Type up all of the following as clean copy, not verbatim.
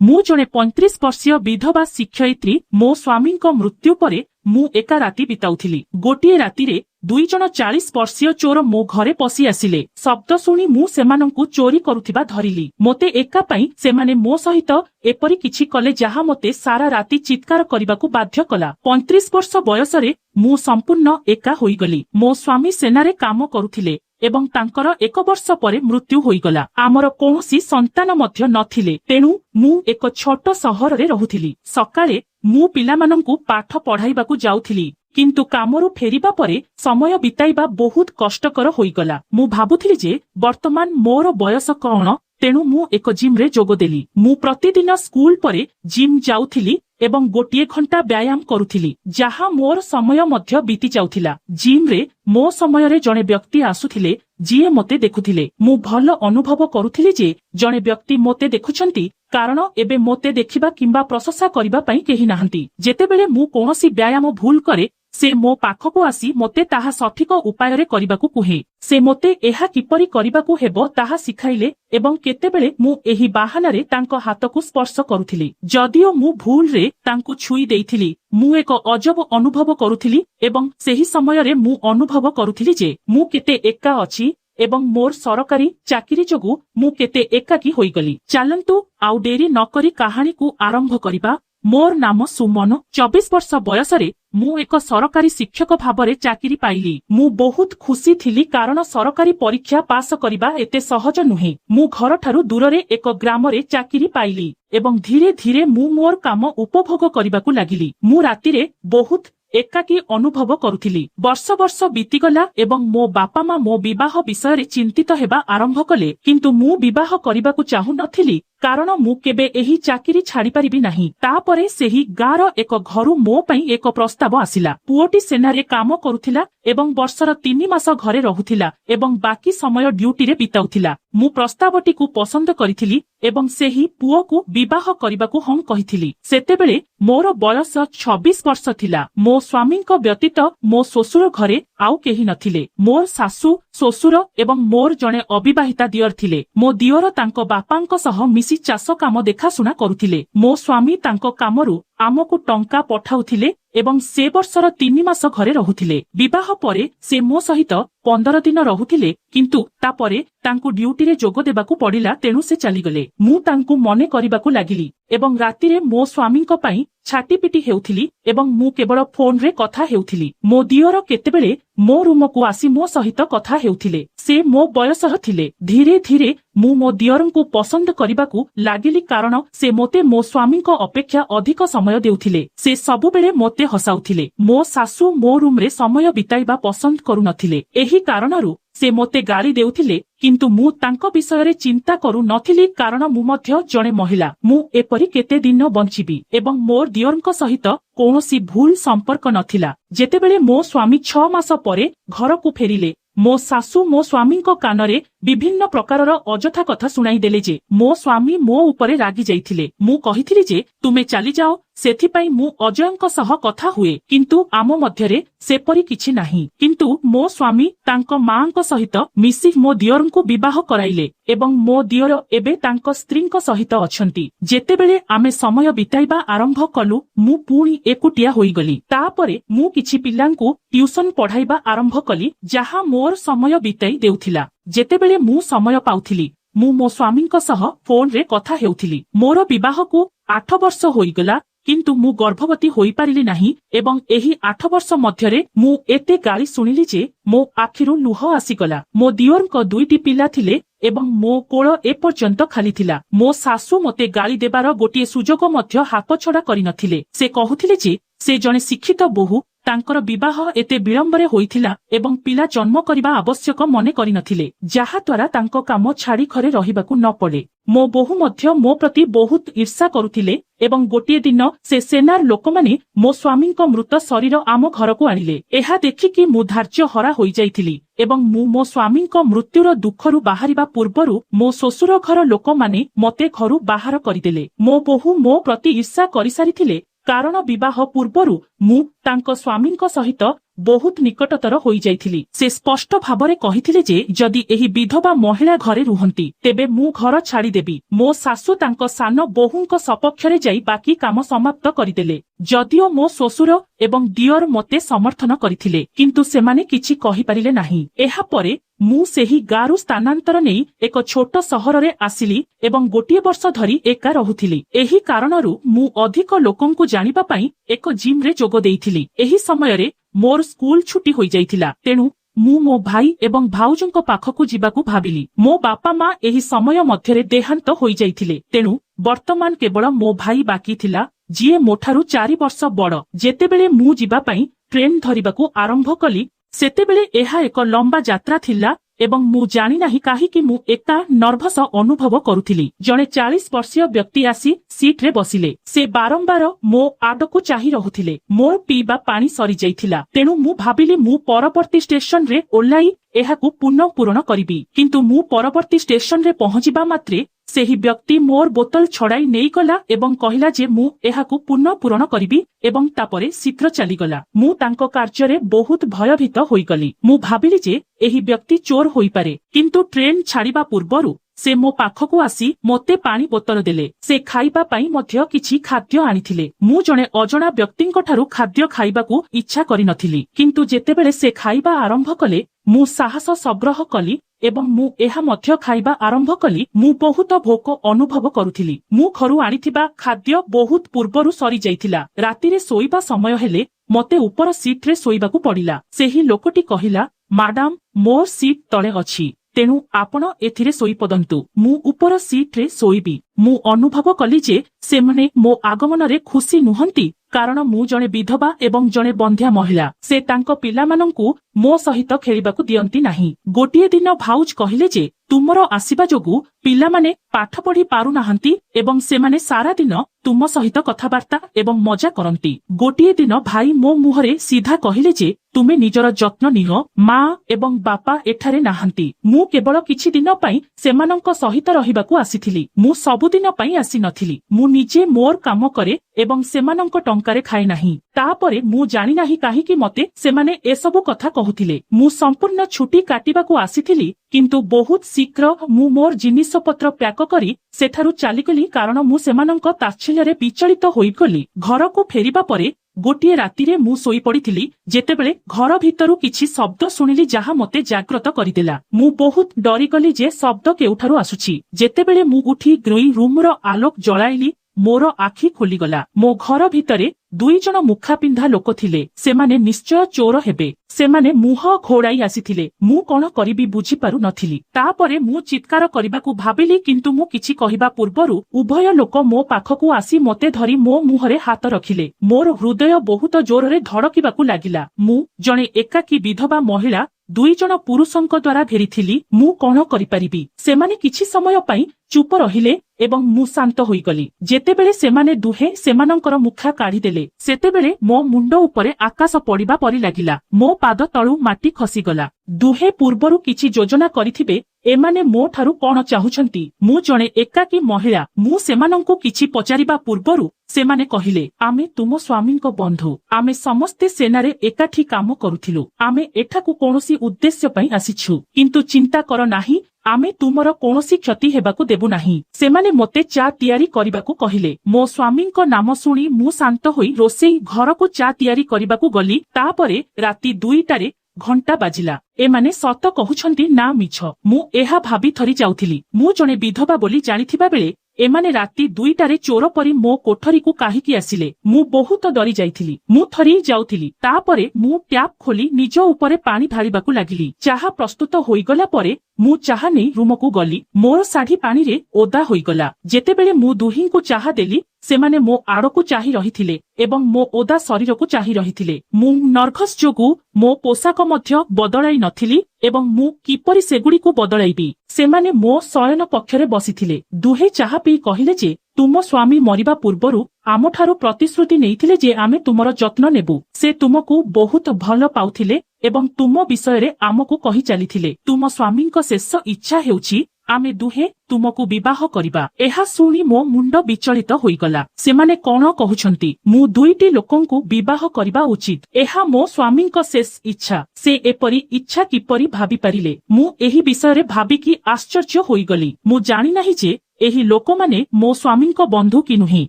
मु जणे 35 वर्षीय विधवा शिक्षयित्री मो स्वामी मृत्यु परे मु एका राति बिताउथिली। गोटिए राति रे 2 जण 40 वर्षीय चोर मो घरे पसी आसिले। शब्द शुणी मु सेमानंकु चोरी करुथिबा धरिली। मोते एका पई सेमाने मो सहित एपरी किछि कले जहा मोते सारा राति चित्कार करिबाकू बाध्य कला। 35 वर्ष बयसरे मु संपूर्ण एका होईगली। मो स्वामी सेनारे काम करुथिले एवं तांकर 1 वर्ष परे मृत्यु होईगला। आमर कोनोसी संतान मध्य नथिले, तेणु मु एक छोट सहर रे रहुथिली। सकाळे मु पिलामानंकु पाठ पढाइबाकू जाउथिली, किंतु कामरू फेरिबा परे समय बिताइबा बहुत कष्टकर होईगला। मु भाबुथिली जे वर्तमान मोर बयस कौन, तेणु मु एक जिम रे जोग देली। मु प्रतिदिन स्कूल परे जिम जाउथिली एवं गोटिए घंटा व्यायाम करुथिली, जहा मोर समय मध्य बीती जाउथिला। जिम रे मो समय रे जणे व्यक्ति आसुथिले जिए मते देखुथिले। मु भल अनुभव करुथिली जे जणे व्यक्ति मोते देखुछंती, कारण एबे मोते देखिबा किंबा प्रशंसा करिबा पई केही नाहंती। जेतेबेले मु कोनोसी व्यायाम भूल करे से मो पाखको आसी मोते ताहा सठिक उपाय रे करिबाकू कुहे। से मोते एहा किपरि करिबाकू हेबो ताहा सिखाइले एवं केतेबेले मु एही बाहानारे तांको हातकू स्पर्श करुथिली। जदिओ मु भूल रे तांकू छुई देइथिली, मु एक अजब अनुभव करुथिली एवं सेही समय रे मु अनुभव करुथिली जे मु केते एका अछि एवं मोर सरकारी चाकिरी जोगु मु केते एकाकी होईगली। चलंतु आउ डेरी नकरी कहानी को आरंभ करिबा। मोर नाम सुमन। 24 वर्ष बयसरे मु एक सरकारी शिक्षक भाबरे चाकिरी पाइली। मु बहुत खुशी थिली, कारण सरकारी परीक्षा पास करिबा एते सहज नुहे। मु घर ठारू दूर रे एक ग्राम रे चाकिरी पाइली एवं धीरे धीरे मु मोर काम उपभोग करिबाकू लागिली। मु राति रे बहुत एकाकी अनुभव करुथिली। वर्ष वर्ष बीतीगला एवं मो बापा मा मो विवाह विषय रे चिंतित हेबा आरंभ कले, किंतु मु विवाह करिबाकू चाहू नथिली, कारण मु केबे एही चाकिरी छाड़ी परिबी नाही। तापरे सेही गार एक घरु मो पई एक प्रस्ताव आसिला। पुओटी सेनारे काम करुथिला एवं वर्षर 3 मास घरे रहुथिला एवं बाकी समय ड्यूटी रे बिताउथिला। मु प्रस्तावटी को पसंद करिथिली एवं सेही पुओ को विवाह करिबाकू हम कहिथिली। सेतेबेले मोर बयस 26 वर्ष थिला। मो स्वामींक व्यतीत मो ससुर घरे आउ केही नथिले। मोर सासु ससुर एवं मोर जणे अविवाहिता दियर थिले। मो दियर तांको बापांक सह मिसी चाष काम देखाशुना करुथिले। मो स्वामी तांको कामरू आमको टंका पठाउथिले एवं से वर्षर 3 मास घरे रहुथिले। विवाह परे से मो सहित 15 दिन रहुथिले, किंतु तापरे तांकु ड्यूटी रे जोग देबाकू पड़िला, तेणु से चलीगले। मु तांकु मने करिबाकू लागिली एवं राति रे मो स्वामींक पई छाटीपिटी हेउथिली एवं मु केवल फोन रे कथा हेउथिली। मो दियर केतेबेले मो रूम को आसी मो सहित कथा हेउथिले। से मो बयसर थिले। धीरे धीरे मु मो दियरंकु पसंद करिबाकू लागिली, कारण से मोते मो स्वामींक अपेक्षा अधिक समय देउथिले। से सबुबेले मोते हसाउथिले। मो सासु मो रूम रे समय बिताइबा पसंद करू नथिले। एही कारणरू से मोते गाली देउथिले, किंतु मु तांको विषय रे चिंता करू नथिली, कारण मु मध्य जणे महिला। मु एपरी केते दिन बंचिबी एवं मोर दियरंक सहित कोनोसी भूल संपर्क नथिला। जेतेबेले मो स्वामी 6 मास परे घर को फेरिले, मो सासु मो स्वामींक कानरे विभिन्न प्रकारर अजथा कथा सुनाई देले जे मो स्वामी मो उपरे रागी जाइथिले। मु कहिथिली जे तुमे चली जाओ, सेथिपाई मु अजयंक सह कथा हुए, किंतु आमो मध्यरे सेपरी किछि नाही। किंतु मो स्वामी तांको मांक सहित मिसी मो दियरंकु विवाह कराइले एवं मो दियर एबे तांको स्त्रींक सहित अछंती। जेतेबेले आमे समय बिताइबा आरंभ कलु, मु पुणी एकुटिया होईगली। तापरे मु किछि पिलांकु ट्यूशन पढ़ाइबा आरंभ कली, जहा मोर समय बिताई देउथिला। जेतेबेले मु समय पाउथिली, मु मो स्वामींक सह फोन रे कथा हेउथिली। मोर विवाह को 8 वर्ष होईगला, किंतु मु गर्भवती होई पारिली नाही एवं एही 8 वर्ष मध्यरे मु एते गाली सुनिली जे मो आखिरु लुह आसीगला। मो दियरंक 2टी पिला थिले एवं मो कोळ ए पर्यंत खाली थिला। मो सासु मते गाली देबार गोटिए सुजोग मध्य हाथ छडा करि नथिले। से कहुथिले जे से जणे शिक्षित बोहू, तांकर विवाह एते विलंबरे होइथिला एवं पिला जन्म करिबा आवश्यक मने करि नथिले, जाहा द्वारा तांको काम छाड़ी घरे रहिबाकू न पड़े। मो बोहू मध्य मो प्रति बहुत ईर्षा करुथिले एवं गोटिए दिन से सेनार लोकमाने मो स्वामींक मृत शरीर आम घरकू आनिले। एहा देखिकी मु धार्य हरा होई जाइथिली एवं मु मो स्वामींक मृत्युर दुखरु बाहरिबा पूर्वरु मो ससुर घर लोकमाने मते घरु बाहर करिदेले। मो बोहू मो प्रति ईर्षा करि सारिथिले, कारण विवाह पूर्वरु ମୁଁ ତାଙ୍କ ସ୍ୱାମୀଙ୍କ ସହିତ ବହୁତ ନିକଟତର ହୋଇଯାଇଥିଲି। ସେ ସ୍ପଷ୍ଟ ଭାବରେ କହିଥିଲେ ଯେ ଯଦି ଏହି ବିଧବା ମହିଳା ଘରେ ରୁହନ୍ତି ତେବେ ମୁଁ ଘର ଛାଡ଼ିଦେବି। ମୋ ଶାଶୁ ତାଙ୍କ ସାନ ବୋହୂଙ୍କ ସପକ୍ଷରେ ଯାଇ ବାକି କାମ ସମାପ୍ତ କରିଦେଲେ। ଯଦିଓ ମୋ ଶ୍ୱଶୁର ଏବଂ ଦିଅର ମୋତେ ସମର୍ଥନ କରିଥିଲେ କିନ୍ତୁ ସେମାନେ କିଛି କହିପାରିଲେ ନାହିଁ। ଏହାପରେ ମୁଁ ସେହି ଗାଁରୁ ସ୍ଥାନାନ୍ତର ନେଇ ଏକ ଛୋଟ ସହରରେ ଆସିଲି ଏବଂ ଗୋଟିଏ ବର୍ଷ ଧରି ଏକା ରହୁଥିଲି। ଏହି କାରଣରୁ ମୁଁ ଅଧିକ ଲୋକଙ୍କୁ ଜାଣିବା ପାଇଁ ଏକ ଜିମ୍ରେ ଯୋଗ ଦେଇଥିଲି। ଏହି ସମୟରେ ମୋର ସ୍କୁଲ ଛୁଟି ହୋଇଯାଇଥିଲା, ତେଣୁ ମୁଁ ମୋ ଭାଇ ଏବଂ ଭାଉଜଙ୍କ ପାଖକୁ ଯିବାକୁ ଭାବିଲି। ମୋ ବାପା ମା ଏହି ସମୟ ମଧ୍ୟରେ ଦେହାନ୍ତ ହୋଇଯାଇଥିଲେ, ତେଣୁ ବର୍ତ୍ତମାନ କେବଳ ମୋ ଭାଇ ବାକି ଥିଲା, ଯିଏ ମୋଠାରୁ 4 ବର୍ଷ ବଡ଼। ଯେତେବେଳେ ମୁଁ ଯିବା ପାଇଁ ଟ୍ରେନ୍ ଧରିବାକୁ ଆରମ୍ଭ କଲି ସେତେବେଳେ ଏହା ଏକ ଲମ୍ବା ଯାତ୍ରା ଥିଲା ଏବଂ ମୁଁ ଜାଣିନାହିଁ କାହିଁକି ମୁଁ ଏକା ନର୍ଭସ ଅନୁଭବ କରୁଥିଲି। ଜଣେ 40 ବର୍ଷୀୟ ବ୍ୟକ୍ତି ଆସି ସିଟ୍ରେ ବସିଲେ। ସେ ବାରମ୍ବାର ମୋ ଆଡ଼କୁ ଚାହିଁ ରହୁଥିଲେ। ମୋର ପିଇବା ପାଣି ସରିଯାଇଥିଲା, ତେଣୁ ମୁଁ ଭାବିଲି ମୁଁ ପରବର୍ତ୍ତୀ ଷ୍ଟେସନରେ ଓହ୍ଲାଇ ଏହାକୁ ପୁନଃ ପୂରଣ କରିବି। କିନ୍ତୁ ମୁଁ ପରବର୍ତ୍ତୀ ଷ୍ଟେସନରେ ପହଞ୍ଚିବା ମାତ୍ରେ ସେହି ବ୍ୟକ୍ତି ମୋର ବୋତଲ ଛଡ଼ାଇ ନେଇଗଲା ଏବଂ କହିଲା ଯେ ମୁଁ ଏହାକୁ ପୁନଃ ପୂରଣ କରିବି ଏବଂ ତାପରେ ଶୀଘ୍ର ଚାଲିଗଲା। ମୁଁ ତାଙ୍କ କାର୍ଯ୍ୟରେ ବହୁତ ଭୟଭୀତ ହୋଇଗଲି। ମୁଁ ଭାବିଲି ଯେ ଏହି ବ୍ୟକ୍ତି ଚୋର ହୋଇପାରେ, କିନ୍ତୁ ଟ୍ରେନ୍ ଛାଡ଼ିବା ପୂର୍ବରୁ ସେ ମୋ ପାଖକୁ ଆସି ମୋତେ ପାଣି ବୋତଲ ଦେଲେ। ସେ ଖାଇବା ପାଇଁ ମଧ୍ୟ କିଛି ଖାଦ୍ୟ ଆଣିଥିଲେ। ମୁଁ ଜଣେ ଅଜଣା ବ୍ୟକ୍ତିଙ୍କଠାରୁ ଖାଦ୍ୟ ଖାଇବାକୁ ଇଚ୍ଛା କରିନଥିଲି, କିନ୍ତୁ ଯେତେବେଳେ ସେ ଖାଇବା ଆରମ୍ଭ କଲେ ମୁଁ ସାହସ ସଂଗ୍ରହ କଲି ଏବଂ ମୁଁ ଏହା ମଧ୍ୟ ଖାଇବା ଆରମ୍ଭ କଲି। ମୁଁ ବହୁତ ଭୋକ ଅନୁଭବ କରୁଥିଲି। ମୁଁ ଘରୁ ଆଣିଥିବା ଖାଦ୍ୟ ବହୁତ ପୂର୍ବରୁ ସରିଯାଇଥିଲା। ରାତିରେ ଶୋଇବା ସମୟ ହେଲେ ମୋତେ ଉପର ସିଟ୍ରେ ଶୋଇବାକୁ ପଡ଼ିଲା। ସେହି ଲୋକଟି କହିଲା, ମ୍ୟାଡାମ, ମୋ ସିଟ୍ ତଳେ ଅଛି, ତେଣୁ ଆପଣ ଏଥିରେ ଶୋଇପଡ଼ନ୍ତୁ, ମୁଁ ଉପର ସିଟ୍ରେ ଶୋଇବି। ମୁଁ ଅନୁଭବ କଲି ଯେ ସେମାନେ ମୋ ଆଗମନରେ ଖୁସି ନୁହନ୍ତି, କାରଣ ମୁଁ ଜଣେ ବିଧବା ଏବଂ ଜଣେ ବନ୍ଧ୍ୟା ମହିଳା। ସେ ତାଙ୍କ ପିଲାମାନଙ୍କୁ ମୋ ସହିତ ଖେଳିବାକୁ ଦିଅନ୍ତି ନାହିଁ। ଗୋଟିଏ ଦିନ ଭାଉଜ କହିଲେ ଯେ ତୁମର ଆସିବା ଯୋଗୁଁ ପିଲାମାନେ ପାଠ ପଢ଼ି ପାରୁନାହାନ୍ତି ଏବଂ ସେମାନେ ସାରା ଦିନ ତୁମ ସହିତ କଥାବାର୍ତ୍ତା ଏବଂ ମଜା କରନ୍ତି। ଗୋଟିଏ ଦିନ ଭାଇ ମୋ ମୁହଁରେ ସିଧା କହିଲେ ଯେ ତୁମେ ନିଜର ଯତ୍ନ ନିଅ, ମା ଏବଂ ବାପା ଏଠାରେ ନାହାନ୍ତି। ମୁଁ କେବଳ କିଛି ଦିନ ପାଇଁ ସେମାନଙ୍କ ସହିତ ରହିବାକୁ ଆସିଥିଲି। ମୁଁ ସବୁଦିନ ପାଇଁ ଆସିନଥିଲି। ମୁଁ ନିଜେ ମୋର କାମ କରେ ଏବଂ ସେମାନଙ୍କ ଟଙ୍କାରେ ଖାଏ ନାହିଁ। ତାପରେ ମୁଁ ଜାଣିନାହିଁ କାହିଁକି ମୋତେ ସେମାନେ ଏସବୁ କଥା କହୁଥିଲେ। ମୁଁ ସମ୍ପୂର୍ଣ୍ଣ ଛୁଟି କାଟିବାକୁ ଆସିଥିଲି, କିନ୍ତୁ ବହୁତ ଶୀଘ୍ର ମୁଁ ମୋର ଜିନିଷପତ୍ର ପ୍ୟାକ କରି ସେଠାରୁ ଚାଲିଗଲି କାରଣ ମୁଁ ସେମାନଙ୍କ ତାଚ୍ଛଲ୍ୟରେ ବିଚଳିତ ହୋଇଗଲି। ଘରକୁ ଫେରିବା ପରେ ଗୋଟିଏ ରାତିରେ ମୁଁ ଶୋଇପଡ଼ିଥିଲି ଯେତେବେଳେ ଘର ଭିତରୁ କିଛି ଶବ୍ଦ ଶୁଣିଲି ଯାହା ମୋତେ ଜାଗ୍ରତ କରିଦେଲା। ମୁଁ ବହୁତ ଡରିଗଲି ଯେ ଶବ୍ଦ କେଉଁଠାରୁ ଆସୁଛି। ଯେତେବେଳେ ମୁଁ ଉଠି ଡ୍ରଇଂ ରୁମର ଆଲୋକ ଜଳାଇଲି ମୋର ଆଖି ଖୋଲିଗଲା। ମୋ ଘର ଭିତରେ 2 ଜଣ ମୁଖା ପିନ୍ଧା ଲୋକ ଥିଲେ। ସେମାନେ ନିଶ୍ଚୟ ଚୋର ହେବେ। ସେମାନେ ମୁହଁ ଘୋଡ଼ାଇ ଆସିଥିଲେ। ମୁଁ କଣ କରିବି ବୁଝିପାରୁ ନଥିଲି। ତାପରେ ମୁଁ ଚିତ୍କାର କରିବାକୁ ଭାବିଲି, କିନ୍ତୁ ମୁଁ କିଛି କହିବା ପୂର୍ବରୁ ଉଭୟ ଲୋକ ମୋ ପାଖକୁ ଆସି ମୋତେ ଧରି ମୋ ମୁହଁରେ ହାତ ରଖିଲେ। ମୋର ହୃଦୟ ବହୁତ ଜୋରରେ ଧଡ଼କିବାକୁ ଲାଗିଲା। ମୁଁ ଜଣେ ଏକାକୀ ବିଧବା ମହିଳା, 2 ଜଣ ପୁରୁଷଙ୍କ ଦ୍ୱାରା ଘେରିଥିଲି। ମୁଁ କଣ କରିପାରିବି? ସେମାନେ କିଛି ସମୟ ପାଇଁ ଚୁପ ରହିଲେ ଏବଂ ମୁଁ ଶାନ୍ତ ହୋଇଗଲି। ଯେତେବେଳେ ସେମାନେ ଦୁହେଁ ସେମାନଙ୍କର ମୁଖା କାଢ଼ିଦେଲେ ସେତେବେଳେ ମୋ ମୁଣ୍ଡ ଉପରେ ଆକାଶ ପଡ଼ିବା ପରି ଲାଗିଲା। ମୋ ପାଦ ତଳୁ ମାଟି ଖସିଗଲା। ଦୁହେଁ ପୂର୍ବରୁ କିଛି ଯୋଜନା କରିଥିବେ। ଏମାନେ ମୋ ଠାରୁ କଣ ଚାହୁଁଛନ୍ତି? ମୁଁ ଜଣେ ଏକାକୀ ମହିଳା। ମୁଁ ସେମାନଙ୍କୁ କିଛି ପଚାରିବା ପୂର୍ବରୁ ସେମାନେ କହିଲେ, ଆମେ ତୁମ ସ୍ୱାମୀଙ୍କ ବନ୍ଧୁ। ଆମେ ସମସ୍ତେ ସେନାରେ ଏକାଠି କାମ କରୁଥିଲୁ। ଆମେ ଏଠାକୁ କୌଣସି ଉଦ୍ଦେଶ୍ୟ ପାଇଁ ଆସିଛୁ, କିନ୍ତୁ ଚିନ୍ତା କର ନାହିଁ, ଆମେ ତୁମର କୌଣସି କ୍ଷତି ହେବାକୁ ଦେବୁ ନାହିଁ। ସେମାନେ ମୋତେ ଚା ତିଆରି କରିବାକୁ କହିଲେ। ମୋ ସ୍ୱାମୀଙ୍କ ନାମ ଶୁଣି ମୁଁ ଶାନ୍ତ ହୋଇ ରୋଷେଇ ଘରକୁ ଚା ତିଆରି କରିବାକୁ ଗଲି। ତାପରେ ରାତି 2ଟାରେ ଘଣ୍ଟା ବାଜିଲା। ଏମାନେ ସତ କହୁଛନ୍ତି ନା ମିଛ, ମୁଁ ଏହା ଭାବି ଥରି ଯାଉଥିଲି। ମୁଁ ଜଣେ ବିଧବା ବୋଲି ଜାଣିଥିବା ବେଳେ ଏମାନେ ରାତି 2ଟାରେ ଚୋର ପରି ମୋ କୋଠରୀକୁ କାହିଁକି ଆସିଲେ? ମୁଁ ବହୁତ ଡରି ଯାଇଥିଲି। ମୁଁ ଥରି ଯାଉଥିଲି। ତାପରେ ମୁଁ ଟ୍ୟାପ୍ ଖୋଲି ନିଜ ଉପରେ ପାଣି ଢାଳିବାକୁ ଲାଗିଲି। ଚାହା ପ୍ରସ୍ତୁତ ହୋଇଗଲା ପରେ ମୁଁ ଚାହା ନେଇ ରୁମକୁ ଗଲି। ମୋର ଶାଢ଼ୀ ପାଣିରେ ଓଦା ହୋଇଗଲା। ଯେତେବେଳେ ମୁଁ ଦୁହିଁଙ୍କୁ ଚାହା ଦେଲି ସେମାନେ ମୋ ଆଡ଼କୁ ଚାହିଁ ରହିଥିଲେ ଏବଂ ମୋ ଓଦା ଶରୀରକୁ ଚାହିଁ ରହିଥିଲେ। ମୁଁ ନର୍ଭସ୍ ଯୋଗୁଁ ମୋ ପୋଷାକ ମଧ୍ୟ ବଦଳାଇ ନଥିଲି ଏବଂ ମୁଁ କିପରି ସେଗୁଡ଼ିକୁ ବଦଳାଇବି? ସେମାନେ ମୋ ଶୟନ କକ୍ଷରେ ବସିଥିଲେ। ଦୁହେଁ ଚାହା ପିଇ କହିଲେ ଯେ ତୁମ ସ୍ୱାମୀ ମରିବା ପୂର୍ବରୁ ଆମଠାରୁ ପ୍ରତିଶ୍ରୁତି ନେଇଥିଲେ ଯେ ଆମେ ତୁମର ଯତ୍ନ ନେବୁ। ସେ ତୁମକୁ ବହୁତ ଭଲ ପାଉଥିଲେ ଏବଂ ତୁମ ବିଷୟରେ ଆମକୁ କହି ଚାଲିଥିଲେ। ତୁମ ସ୍ୱାମୀଙ୍କ ଶେଷ ଇଚ୍ଛା ହେଉଛି आमे दुहे तुमको विवाह करिबा। एहा सुनी मो मुंड विचलित होईगला। सेमाने कोन कहुछंती मु दुईटी लोकंकु विवाह करिबा उचित। एहा मो स्वामींक शेष इच्छा। से एपरी इच्छा किपरि भाबी पारिले। मु एही विषय भाबिकी आश्चर्य होईगली। मु जानि नाही जे एही लोकमाने मो स्वामींक बंधु कि नुही,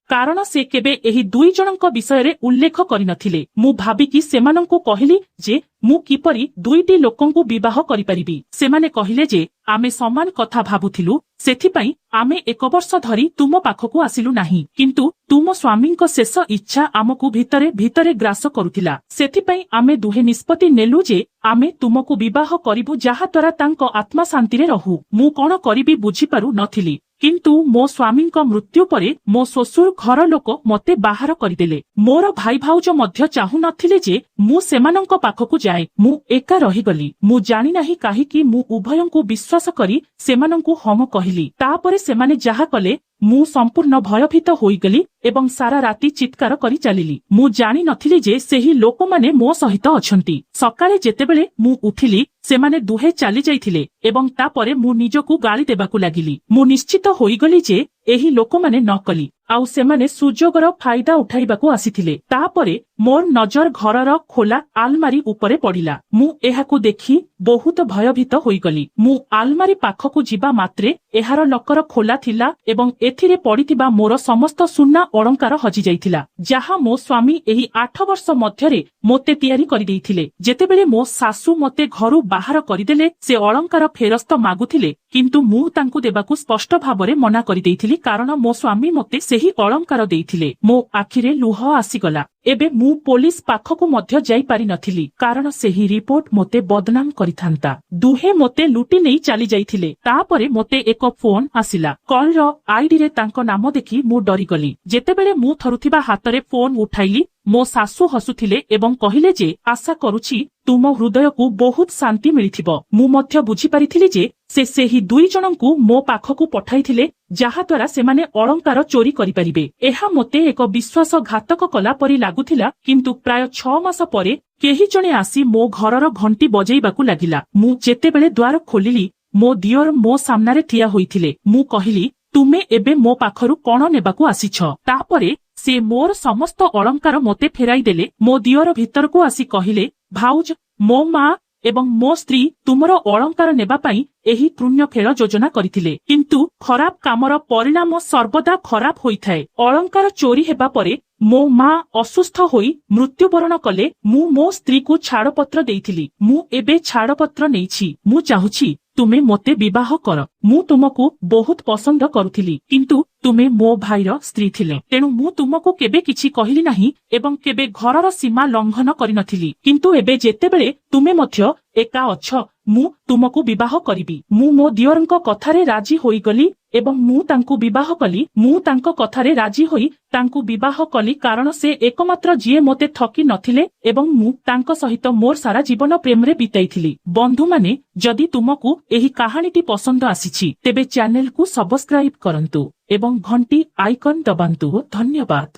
कारण से केबे एही दुई जनक विषय उल्लेख करिनथिले। मु भाबिकी सेमानंकु कहिली जे मु किपरि दुईटी लोकंकु विवाह करिपारिबी। सेमाने कहिले जे आमे समान कथा भाबुथिलु, सेथिपाई आमे 1 वर्ष धरी तुम पाखकु आसिलु नाही, किंतु तुम स्वामींक शेष इच्छा आमकु भितरे भितरे ग्रास करुथिला। सेथिपाई आमे दुहे निष्पत्ति नेलु जे आमे तुमकु विवाह करिबु, जाहा द्वारा तांको आत्मा शांति रे रहु। मु कोन करिबी बुझी पारु नथिली, किंतु मो स्वामींक मृत्यु परे मो ससुर घर लोक मते बाहर करदेले। मोर भाई भाउज मध्य चाहु नथिले जे मु सेमानंक पाखकु जाए। मु एका रहिगली। मु जानि नाही काहीकि मु उभयंकु विश्वास करी सेमानंकु हम कहिली। तापरे सेमाने जाहा कले मु संपूर्ण भयभीत होईगली एवं सारा राति चित्कार करी चलिली। मु जानि नथिली जे सेही लोकमाने मो सहित अछंती। सकाळे जेतेबेले मु उठिली सेमाने दुहे चली जाइथिले एवं तापरे मु निजकु गाली देबाकु लागिली। मु निश्चित होईगली जे एही लोकमाने नकली आउ सेमाने सुजोगर फायदा उठाइबाकु आसिथिले। तापरे मोर नजर घरर खोला आलमारी उपरे पड़िला। मु एहाकु देखि बहुत भयभीत होईगली। मु आलमारी पाखकु जिबा मात्रे एहार लकर खोला थिला एवं एथिरे पड़िथिबा मोर समस्त सुना अलंकार हजि जाइथिला, जाहा मो स्वामी एही 8 वर्ष मध्यरे मोते तयारी करि देइथिले। जेतेबेले मो सासू मते घरु बाहर करिदेले से अलंकार फेरस्त मागुथिले, किंतु मु तांकु देबाकु स्पष्ट भाबरे मना करि देइथिली, कारण मो स्वामी मते सेही अलंकार देइथिले। मो आखिरे लुह आसीगला। एबे मु पुलिस पाखकु मध्य जाई पारि नथिली, कारण सेही रिपोर्ट मोते बदनाम करिथांता। दुहे मोते लुटी नेई चली जाइथिले। तापरे मोते एक फोन आसिला। कॉल रो आईडी रे तांको नाम देखि मु डरी गली। जेतेबेले मु थरुथिबा हातरे फोन उठाइली, मो सासू हसुथिले एवं कहिले जे आशा करूछि तुम हृदयकु बहुत शांति मिलिथिबो। मु मध्य बुझी पारिथिली जे से सेही दुई जनंकु मो पाखकु पठाइथिले, जाहा द्वारा सेमाने अलंकार चोरी करि परिबे। एहा मोते एक विश्वासघातक कला परि लागुथिला, किंतु प्राय 6 मास परे केही जणे आसी मो घरर घंटी बजेइबाकु लागिला। मु जेतेबेले द्वार खोलिली, मो दियर मो सामनारे ठिया होइथिले। मु कहिली, तुमे एबे मो पाखरु कोन नेबाकु आसीछ? तापरे से मोर समस्त अलंकार मोते फेराई देले। मो दियर भितरकु आसी कहिले, भाउज, मो माँ एवं मो स्त्री तुमर अलंकार नेबा पई एही तृण्य खेल योजना करिथिले, किंतु खराब कामर परिणाम सर्वदा खराब होइथाए। अलंकार चोरी हेबा परे मो माँ असुस्थ होई मृत्युवरण कले। मु मो स्त्री को छाड़पत्र देइथिली। मु एबे छाड़पत्र नेइछि। मु चाहुछि तुमे मोते विवाह कर। मु तुमको बहुत पसंद करुथिली, किंतु तुमे मो भाईर स्त्री थिले, तेणु मु तुमको केबे किछि कहिली नाही एवं केबे घरर सीमा लंघन करिनथिली। किंतु एबे जेतेबेले तुमे मध्य एका अछ, मु तुमको विवाह करिबी। मु मो दियरंक कथारे राजी होईगली एवं मु तांकु विवाह कली। मु तांको कथारे राजी होई तांकु विवाह कली, कारण से एकमात्र जिए मोते ठकी नथिले एवं मु तांको सहित मोर सारा जीवन प्रेम रे बिताइथिली। बंधु माने, जदि तुमको एही कहानीटी पसंद आसीछि तेबे चैनल को सब्सक्राइब करंतु एवं घंटी आइकन दबांतु। धन्यवाद।